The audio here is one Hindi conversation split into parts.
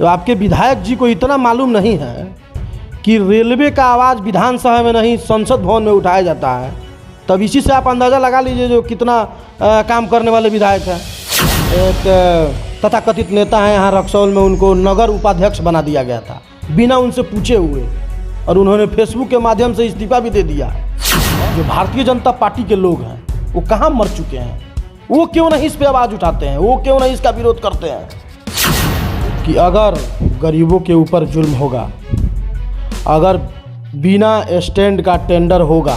तो आपके विधायक जी को इतना मालूम नहीं है कि रेलवे का आवाज़ विधानसभा में नहीं संसद भवन में उठाया जाता है, तब इसी से आप अंदाज़ा लगा लीजिए जो कितना काम करने वाले विधायक हैं। एक तथाकथित नेता हैं यहाँ रक्सौल में, उनको नगर उपाध्यक्ष बना दिया गया था बिना उनसे पूछे हुए, और उन्होंने फेसबुक के माध्यम से इस्तीफा भी दे दिया। जो भारतीय जनता पार्टी के लोग हैं वो कहाँ मर चुके हैं, वो क्यों नहीं इस पर आवाज़ उठाते हैं, वो क्यों नहीं इसका विरोध करते हैं कि अगर गरीबों के ऊपर जुल्म होगा, अगर बिना स्टैंड का टेंडर होगा,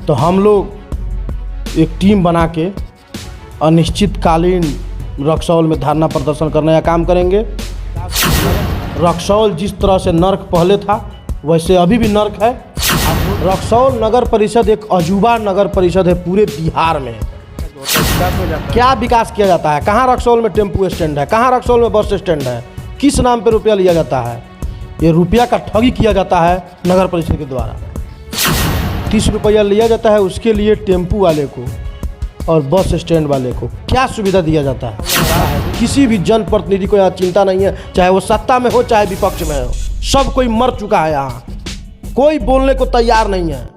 तो हम लोग एक टीम बना के अनिश्चितकालीन रक्सौल में धरना प्रदर्शन करने का काम करेंगे। रक्सौल जिस तरह से नर्क पहले था वैसे अभी भी नर्क है। रक्सौल नगर परिषद एक अजूबा नगर परिषद है पूरे बिहार में। क्या विकास किया जाता है, कहाँ रक्सौल में टेम्पू स्टैंड है, कहाँ रक्सौल में बस स्टैंड है, किस नाम पे रुपया लिया जाता है। ये रुपया का ठगी किया जाता है नगर परिषद के द्वारा। 30 रुपया लिया जाता है, उसके लिए टेम्पू वाले को और बस स्टैंड वाले को क्या सुविधा दिया जाता है। किसी भी जनप्रतिनिधि को यहाँ चिंता नहीं है, चाहे वो सत्ता में हो चाहे विपक्ष में हो, सब कोई मर चुका है। यहाँ कोई बोलने को तैयार नहीं है।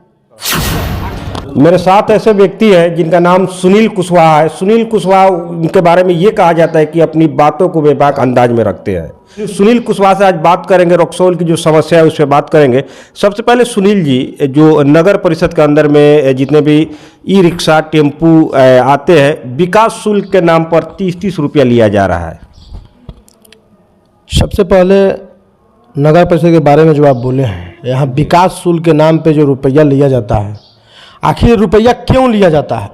मेरे साथ ऐसे व्यक्ति है जिनका नाम सुनील कुशवाहा है। सुनील कुशवाहा उनके बारे में ये कहा जाता है कि अपनी बातों को बेबाक अंदाज में रखते हैं। सुनील कुशवाहा से आज बात करेंगे, रक्सौल की जो समस्या है उस पर बात करेंगे। सबसे पहले सुनील जी, जो नगर परिषद के अंदर में जितने भी ई रिक्शा टेम्पू आते हैं, विकास शुल्क के नाम पर 30-30 रुपया लिया जा रहा है। सबसे पहले नगर परिषद के बारे में जो आप बोले हैं, यहाँ विकास शुल्क के नाम पे जो रुपया लिया जाता है, आखिर रुपया क्यों लिया जाता है।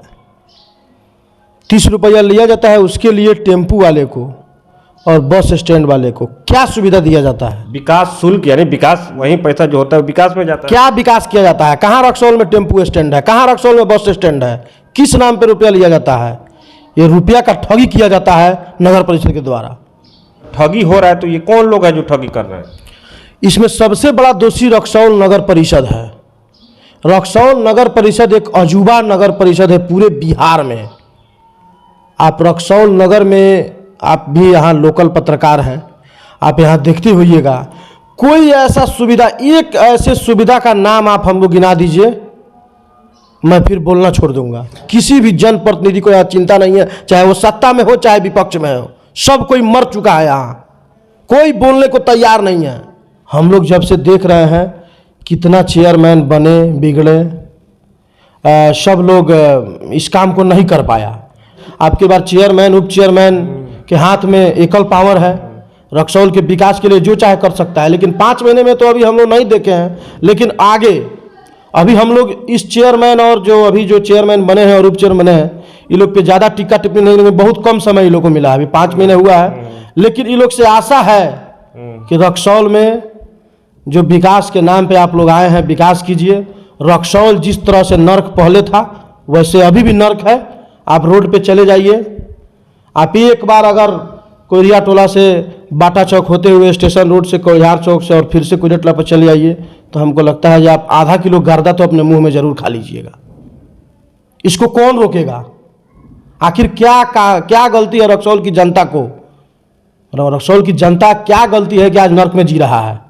30 रुपया लिया जाता है, उसके लिए टेम्पू वाले को और बस स्टैंड वाले को क्या सुविधा दिया जाता है। विकास शुल्क यानी विकास, वही पैसा जो होता है विकास में जाता है। क्या विकास किया जाता है, कहाँ रक्सौल में टेम्पू स्टैंड है, कहाँ रक्सौल में बस स्टैंड है, किस नाम पे रुपया लिया जाता है। ये रुपया का ठगी किया जाता है नगर परिषद के द्वारा। ठगी हो रहा है तो ये कौन लोग हैं जो ठगी कर रहे हैं? इसमें सबसे बड़ा दोषी रक्सौल नगर परिषद है। रक्सौल नगर परिषद एक अजूबा नगर परिषद है पूरे बिहार में। आप रक्सौल नगर में, आप भी यहाँ लोकल पत्रकार हैं, आप यहाँ देखते होइएगा, कोई ऐसा सुविधा, एक ऐसे सुविधा का नाम आप हमको गिना दीजिए, मैं फिर बोलना छोड़ दूंगा। किसी भी जनप्रतिनिधि को यहाँ चिंता नहीं है, चाहे वो सत्ता में हो चाहे विपक्ष में हो, सब कोई मर चुका है। यहाँ कोई बोलने को तैयार नहीं है। हम लोग जब से देख रहे हैं कितना चेयरमैन बने बिगड़े, सब लोग इस काम को नहीं कर पाया। आपके बार चेयरमैन उप चेयरमैन के हाथ में एकल पावर है, रक्सौल के विकास के लिए जो चाहे कर सकता है। लेकिन 5 महीने में तो अभी हम लोग नहीं देखे हैं, लेकिन आगे अभी हम लोग इस चेयरमैन और जो अभी जो चेयरमैन बने हैं और उप चेयरमैन बने हैं, ये लोग पे ज़्यादा टिक्का टिप्पणी नहीं लेंगे। बहुत कम समय ये लोग को मिला है, अभी 5 महीने हुआ है, लेकिन ये लोग से आशा है कि रक्सौल में जो विकास के नाम पे आप लोग आए हैं, विकास कीजिए। रक्सौल जिस तरह से नर्क पहले था वैसे अभी भी नर्क है। आप रोड पे चले जाइए, आप एक बार अगर कोयरिया टोला से बाटा चौक होते हुए स्टेशन रोड से कोहियार चौक से और फिर से कोयरिया पर चले आइए, तो हमको लगता है कि आप आधा किलो गर्दा तो अपने मुंह में ज़रूर खा लीजिएगा। इसको कौन रोकेगा? आखिर क्या गलती है रक्सौल की जनता को? रक्सौल की जनता क्या गलती है कि आज नर्क में जी रहा है?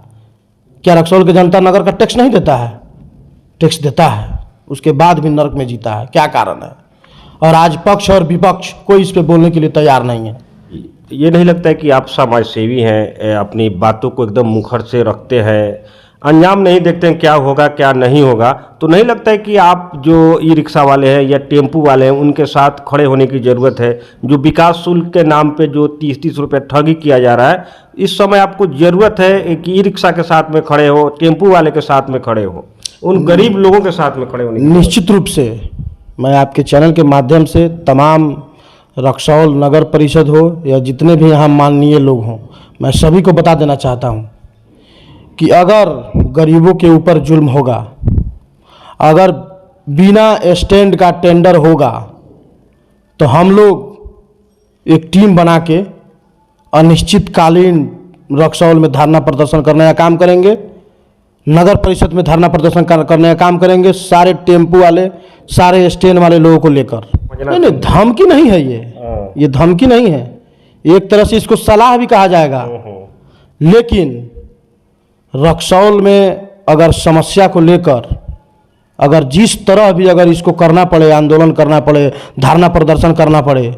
क्या रक्सौल की जनता नगर का टैक्स नहीं देता है? टैक्स देता है, उसके बाद भी नर्क में जीता है। क्या कारण है? और आज पक्ष और विपक्ष कोई इस पे बोलने के लिए तैयार नहीं है। ये नहीं लगता है कि आप समाज सेवी हैं, अपनी बातों को एकदम मुखर से रखते हैं, अंजाम नहीं देखते हैं क्या होगा क्या नहीं होगा, तो नहीं लगता है कि आप जो ई रिक्शा वाले हैं या टेम्पू वाले हैं उनके साथ खड़े होने की ज़रूरत है? जो विकास शुल्क के नाम पे जो 30-30 रुपये ठगी किया जा रहा है, इस समय आपको ज़रूरत है कि ई रिक्शा के साथ में खड़े हो, टेम्पू वाले के साथ में खड़े हो, उन गरीब लोगों के साथ में खड़े होने की। निश्चित रूप से मैं आपके चैनल के माध्यम से तमाम रक्सौल नगर परिषद हो या जितने भी यहाँ माननीय लोग हों, मैं सभी को बता देना चाहता हूँ कि अगर गरीबों के ऊपर जुल्म होगा, अगर बिना स्टैंड का टेंडर होगा, तो हम लोग एक टीम बना के अनिश्चितकालीन रक्सौल में धरना प्रदर्शन करने का काम करेंगे। नगर परिषद में धरना प्रदर्शन करने का काम करेंगे, सारे टेम्पू वाले, सारे स्टैंड वाले लोगों को लेकर। नहीं, धमकी नहीं है ये धमकी नहीं है। एक तरह से इसको सलाह भी कहा जाएगा। लेकिन रक्सौल में अगर समस्या को लेकर अगर जिस तरह भी अगर इसको करना पड़े, आंदोलन करना पड़े, धरना प्रदर्शन करना पड़े,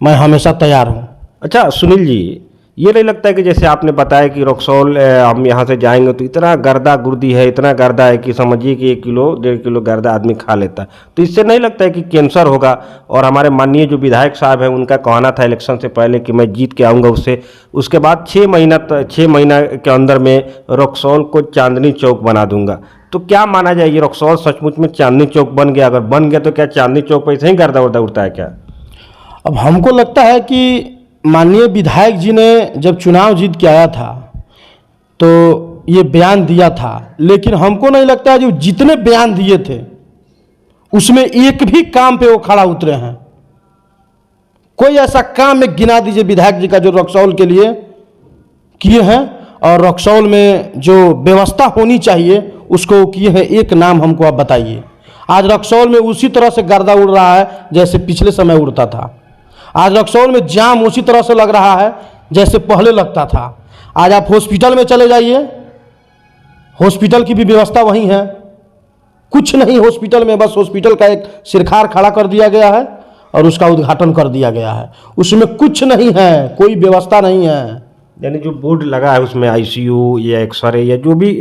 मैं हमेशा तैयार हूँ। अच्छा सुनील जी, ये नहीं लगता है कि जैसे आपने बताया कि रक्सौल हम यहाँ से जाएंगे तो इतना गर्दा गुर्दी है, इतना गर्दा है कि समझिए कि 1 किलो 1.5 किलो गर्दा आदमी खा लेता है, तो इससे नहीं लगता है कि कैंसर होगा? और हमारे माननीय जो विधायक साहब हैं उनका कहना था इलेक्शन से पहले कि मैं जीत के आऊँगा उससे, उसके बाद 6 महीना के अंदर में रक्सौल को चांदनी चौक बना दूंगा। तो क्या माना जाए, ये रक्सौल सचमुच में चांदनी चौक बन गया? अगर बन गया तो क्या चांदनी चौक पर ऐसे ही गर्दा उड़ता उड़ता है क्या? अब हमको लगता है कि माननीय विधायक जी ने जब चुनाव जीत के आया था तो ये बयान दिया था, लेकिन हमको नहीं लगता है जो जितने बयान दिए थे उसमें एक भी काम पे वो खड़ा उतरे हैं। कोई ऐसा काम में गिना दीजिए विधायक जी का जो रक्सौल के लिए किए हैं, और रक्सौल में जो व्यवस्था होनी चाहिए उसको किए हैं, एक नाम हमको आप बताइए। आज रक्सौल में उसी तरह से गर्दा उड़ रहा है जैसे पिछले समय उड़ता था। आज रक्सौल में जाम उसी तरह से लग रहा है जैसे पहले लगता था। आज आप हॉस्पिटल में चले जाइए, हॉस्पिटल की भी व्यवस्था वही है, कुछ नहीं हॉस्पिटल में, बस हॉस्पिटल का एक सिरखार खड़ा कर दिया गया है और उसका उद्घाटन कर दिया गया है, उसमें कुछ नहीं है, कोई व्यवस्था नहीं है। यानी जो बोर्ड लगा है उसमें आईसीयू या एक्सरे या जो भी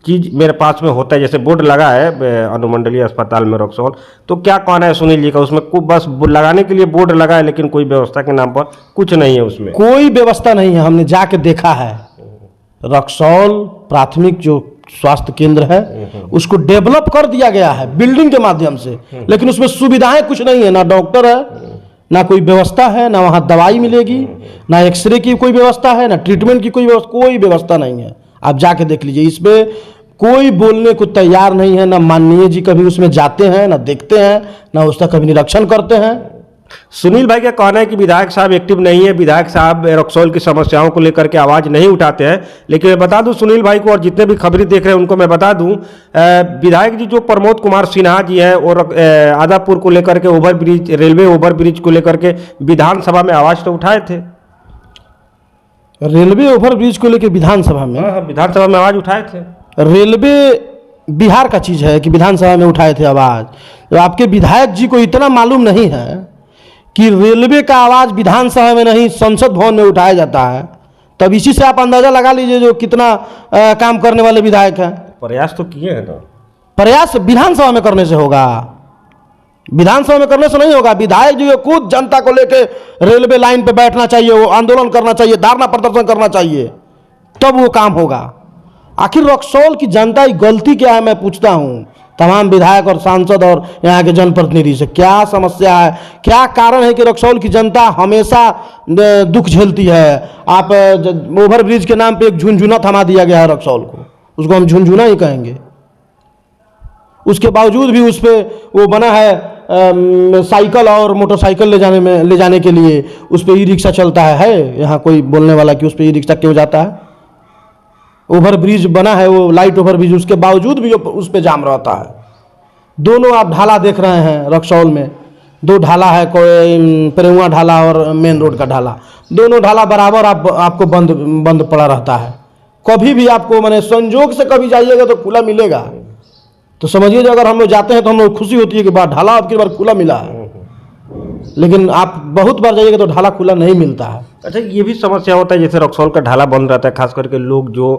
चीज़ मेरे पास में होता है, जैसे बोर्ड लगा है अनुमंडलीय अस्पताल में रक्सौल, तो क्या कहना है सुनील जी का? उसमें बस लगाने के लिए बोर्ड लगा है लेकिन कोई व्यवस्था के नाम पर कुछ नहीं है, उसमें कोई व्यवस्था नहीं है। हमने जाके देखा है, रक्सौल प्राथमिक जो स्वास्थ्य केंद्र है उसको डेवलप कर दिया गया है बिल्डिंग के माध्यम से, लेकिन उसमें सुविधाएं कुछ नहीं है, ना डॉक्टर है, ना कोई व्यवस्था है, ना वहाँ दवाई मिलेगी, ना एक्सरे की कोई व्यवस्था है, ना ट्रीटमेंट की कोई व्यवस्था नहीं है। आप जाके देख लीजिए, इसमें कोई बोलने को तैयार नहीं है। ना माननीय जी कभी उसमें जाते हैं, ना देखते हैं, ना उसका कभी निरीक्षण करते हैं। सुनील भाई का कहना है कि विधायक साहब एक्टिव नहीं है, विधायक साहब रक्सौल की समस्याओं को लेकर के आवाज़ नहीं उठाते हैं। लेकिन मैं बता दूं सुनील भाई को और जितने भी खबरें देख रहे हैं उनको मैं बता दूं, विधायक जी जो प्रमोद कुमार सिन्हा जी हैं और आदापुर को लेकर के ओवरब्रिज, रेलवे ओवरब्रिज को लेकर के विधानसभा में आवाज़ तो उठाए थे। रेलवे ओवरब्रिज को लेकर विधानसभा में? हाँ, विधानसभा में आवाज़ उठाए थे। रेलवे बिहार का चीज़ है कि विधानसभा में उठाए थे आवाज़? तो आपके विधायक जी को इतना मालूम नहीं है कि रेलवे का आवाज़ विधानसभा में नहीं संसद भवन में उठाया जाता है, तब इसी से आप अंदाज़ा लगा लीजिए जो कितना काम करने वाले विधायक हैं। प्रयास तो किए हैं ना। प्रयास विधानसभा में करने से होगा, विधानसभा में करने से नहीं होगा। विधायक जी को खुद जनता को लेकर रेलवे लाइन पे बैठना चाहिए, वो आंदोलन करना चाहिए, धरना प्रदर्शन करना चाहिए, तब वो काम होगा। आखिर रक्सौल की जनता की गलती क्या है, मैं पूछता हूँ तमाम विधायक और सांसद और यहाँ के जनप्रतिनिधि से, क्या समस्या है, क्या कारण है कि रक्सौल की जनता हमेशा दुख झेलती है? आप ओवरब्रिज के नाम पे एक झुनझुना थमा दिया गया है रक्सौल को, उसको हम झुनझुना ही कहेंगे। उसके बावजूद भी उस पर वो बना है साइकिल और मोटरसाइकिल ले जाने के लिए उस पर ई रिक्शा चलता है यहाँ कोई बोलने वाला कि उस पर ई रिक्शा क्यों जाता है? ओवरब्रिज बना है, वो लाइट ओवरब्रिज, उसके बावजूद भी उस पर जाम रहता है। दोनों आप ढाला देख रहे हैं रक्सौल में, 2 ढाला है, कोई पेरुआ ढाला और मेन रोड का ढाला, दोनों ढाला बराबर आपको बंद पड़ा रहता है। कभी भी आपको माने संजोग से कभी जाइएगा तो खुला मिलेगा, तो समझिए अगर हम लोग जाते हैं तो हम लोग खुशी होती है कि बार ढाला आपकी बार खुला मिला है, लेकिन आप बहुत बार जाइएगा तो ढाला खुला नहीं मिलता है। अच्छा, ये भी समस्या होता है जैसे रक्सौल का ढाला बंद रहता है, खास करके लोग जो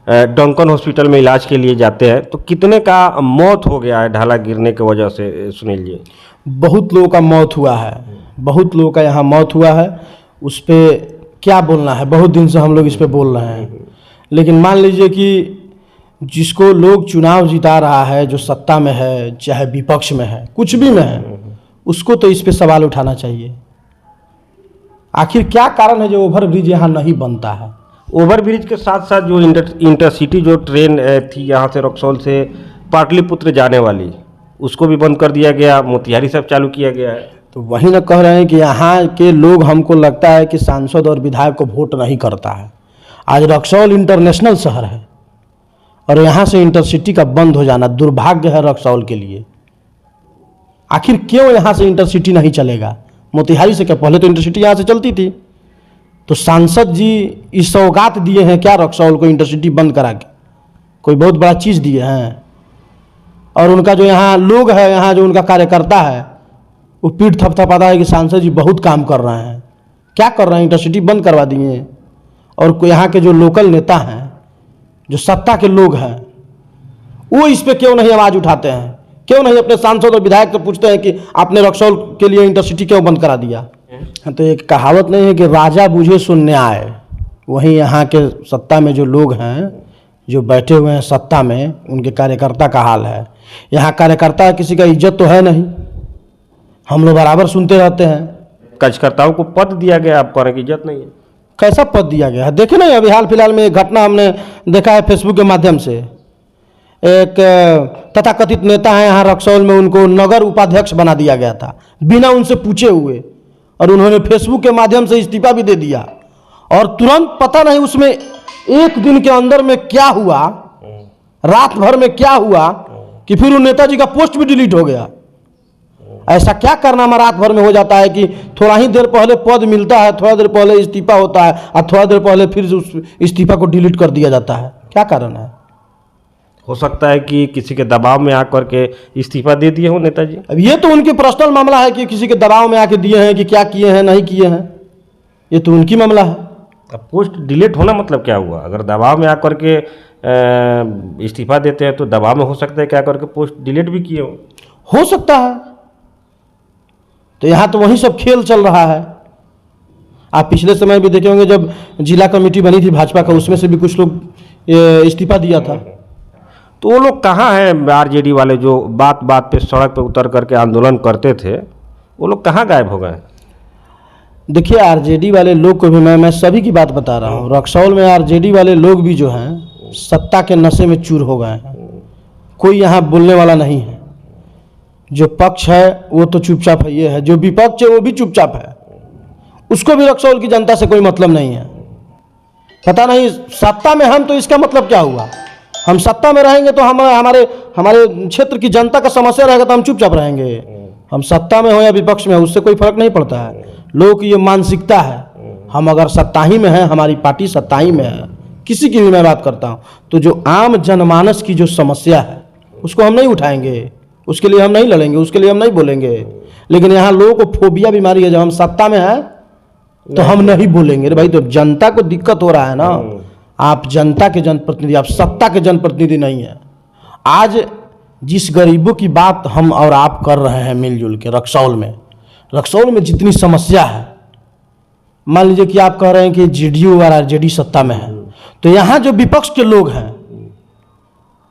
डंकन हॉस्पिटल में इलाज के लिए जाते हैं, तो कितने का मौत हो गया है ढाला गिरने की वजह से सुनील जी? बहुत लोगों का मौत हुआ है, बहुत लोगों का यहाँ मौत हुआ है। उस पर क्या बोलना है, बहुत दिन से हम लोग इस पर बोल रहे हैं, लेकिन मान लीजिए कि जिसको लोग चुनाव जिता रहा है, जो सत्ता में है चाहे विपक्ष में है, कुछ भी में है, उसको तो इस पे सवाल उठाना चाहिए। आखिर क्या कारण है जो ओवरब्रिज यहाँ नहीं बनता है? ओवरब्रिज के साथ साथ जो इंटरसिटी जो ट्रेन थी यहाँ से रक्सौल से पाटलिपुत्र जाने वाली, उसको भी बंद कर दिया गया, मोतिहारी से चालू किया गया है। तो वही ना कह रहे हैं कि यहाँ के लोग, हमको लगता है कि सांसद और विधायक को वोट नहीं करता है। आज रक्सौल इंटरनेशनल शहर है और यहाँ से इंटरसिटी का बंद हो जाना दुर्भाग्य है रक्सौल के लिए। आखिर क्यों यहाँ से इंटरसिटी नहीं चलेगा? मोतिहारी से क्या, पहले तो इंटरसिटी यहाँ से चलती थी, तो सांसद जी इस सौगात दिए हैं क्या रक्सौल को इंटरसिटी बंद करा के? कोई बहुत बड़ा चीज़ दिए हैं? और उनका जो यहाँ लोग है, यहाँ जो उनका कार्यकर्ता है, वो पीठ थपथपाता है कि सांसद जी बहुत काम कर रहे हैं। क्या कर रहे हैं? इंटरसिटी बंद करवा दिए। और यहाँ के जो लोकल नेता हैं, जो सत्ता के लोग हैं, वो इस पे क्यों नहीं आवाज़ उठाते हैं? क्यों नहीं अपने सांसद और विधायक से पूछते हैं कि आपने रक्सौल के लिए इंटरसिटी क्यों बंद करा दिया? तो एक कहावत नहीं है कि राजा बूझे सो न्याय। वहीं यहाँ के सत्ता में जो लोग हैं, जो बैठे हुए हैं सत्ता में, उनके कार्यकर्ता का हाल है। यहाँ कार्यकर्ता किसी का इज्जत तो है नहीं, हम लोग बराबर सुनते रहते हैं। कार्यकर्ताओं को पद दिया गया, आप कह रहे हैं कि इज्जत नहीं है। कैसा पद दिया गया है? देखे नहीं, अभी हाल फिलहाल में एक घटना हमने देखा है फेसबुक के माध्यम से। एक तथाकथित नेता है यहाँ रक्सौल में, उनको नगर उपाध्यक्ष बना दिया गया था बिना उनसे पूछे हुए, और उन्होंने फेसबुक के माध्यम से इस्तीफा भी दे दिया। और तुरंत पता नहीं उसमें एक दिन के अंदर में क्या हुआ, रात भर में क्या हुआ कि फिर उन नेताजी का पोस्ट भी डिलीट हो गया। ऐसा क्या कारनामा रात भर में हो जाता है कि थोड़ा ही देर पहले पद मिलता है, थोड़ा देर पहले इस्तीफा होता है, और थोड़ा देर पहले फिर उस इस्तीफा को डिलीट कर दिया जाता है? क्या कारण है? हो सकता है कि किसी के दबाव में आकर के इस्तीफा दे दिए हो नेताजी। अब ये तो उनकी पर्सनल मामला है कि किसी के दबाव में आके दिए हैं, कि क्या किए हैं नहीं किए हैं, ये तो उनकी मामला है। अब पोस्ट डिलीट होना मतलब क्या हुआ? अगर दबाव में आकर के इस्तीफा देते हैं तो दबाव में हो सकता है क्या करके पोस्ट डिलीट भी किए हो सकता है। तो यहाँ तो वही सब खेल चल रहा है। आप पिछले समय भी देखे होंगे जब जिला कमेटी बनी थी भाजपा का, उसमें से भी कुछ लोग इस्तीफा दिया था। तो वो लोग कहाँ हैं? आरजेडी वाले जो बात बात पे सड़क पे उतर करके आंदोलन करते थे, वो लोग कहाँ गायब हो गए? देखिए, आरजेडी वाले लोग को भी मैं सभी की बात बता रहा हूँ। रक्सौल में आरजेडी वाले लोग भी जो हैं सत्ता के नशे में चूर हो गए हैं। कोई यहाँ बोलने वाला नहीं है। जो पक्ष है वो तो चुपचाप है, ये है जो विपक्ष है वो भी चुपचाप है। उसको भी रक्सौल की जनता से कोई मतलब नहीं है। पता नहीं सत्ता में हम, तो इसका मतलब क्या हुआ? हम सत्ता में रहेंगे तो हमारे क्षेत्र की जनता का समस्या रहेगा तो हम चुपचाप रहेंगे। हम सत्ता में हो या विपक्ष में हो, उससे कोई फर्क नहीं पड़ता है। लोगों की ये मानसिकता है, हम अगर सत्ता ही में हैं, हमारी पार्टी सत्ता ही में है, किसी की भी मैं बात करता हूँ, तो जो आम जनमानस की जो समस्या है उसको हम नहीं उठाएंगे, उसके लिए हम नहीं लड़ेंगे, उसके लिए हम नहीं बोलेंगे। लेकिन यहाँ लोगों को फोबिया बीमारी है, जब हम सत्ता में हैं तो हम नहीं बोलेंगे। अरे भाई, तो जनता को दिक्कत हो रहा है ना। आप जनता के जनप्रतिनिधि, आप सत्ता के जनप्रतिनिधि नहीं है। आज जिस गरीबों की बात हम और आप कर रहे हैं मिलजुल के, रक्सौल में जितनी समस्या है, मान लीजिए कि आप कह रहे हैं कि जेडीयू और आरजेडी सत्ता में है, तो यहाँ जो विपक्ष के लोग हैं,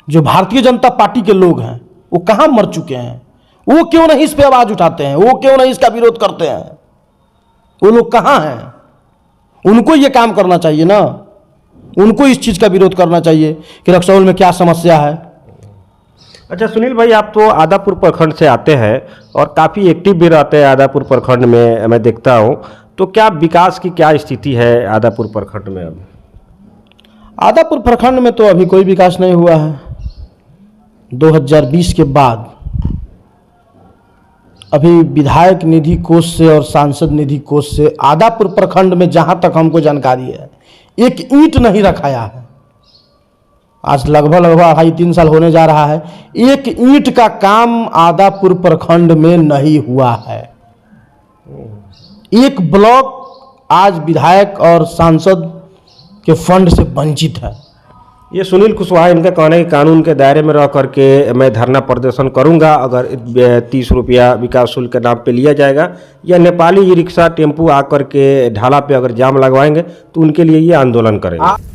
जो भारतीय जनता पार्टी के लोग हैं, वो कहाँ मर चुके हैं? वो क्यों नहीं इस पे आवाज उठाते हैं? वो क्यों नहीं इसका विरोध करते हैं? वो लोग कहाँ हैं? उनको ये काम करना चाहिए ना, उनको इस चीज़ का विरोध करना चाहिए कि रक्सौल में क्या समस्या है। अच्छा सुनील भाई, आप तो आदापुर प्रखंड से आते हैं और काफ़ी एक्टिव भी रहते हैं आदापुर प्रखंड में, मैं देखता हूँ। तो क्या विकास की क्या स्थिति है आदापुर प्रखंड में? अब आदापुर प्रखंड में तो अभी कोई विकास नहीं हुआ है। 2020 के बाद अभी विधायक निधि कोष से और सांसद निधि कोष से आदापुर प्रखंड में जहाँ तक हमको जानकारी है, एक ईंट नहीं रखाया है। आज लगभग 2.5-3 साल होने जा रहा है, एक ईंट का काम आदापुर प्रखंड में नहीं हुआ है। एक ब्लॉक आज विधायक और सांसद के फंड से वंचित है। ये सुनील कुशवाहा, इनका कहना है कि कानून के दायरे में रह करके मैं धरना प्रदर्शन करूंगा अगर 30 रुपया विकास शुल्क के नाम पे लिया जाएगा, या नेपाली ई रिक्शा टेम्पू आकर के ढाला पे अगर जाम लगवाएंगे तो उनके लिए ये आंदोलन करेंगे।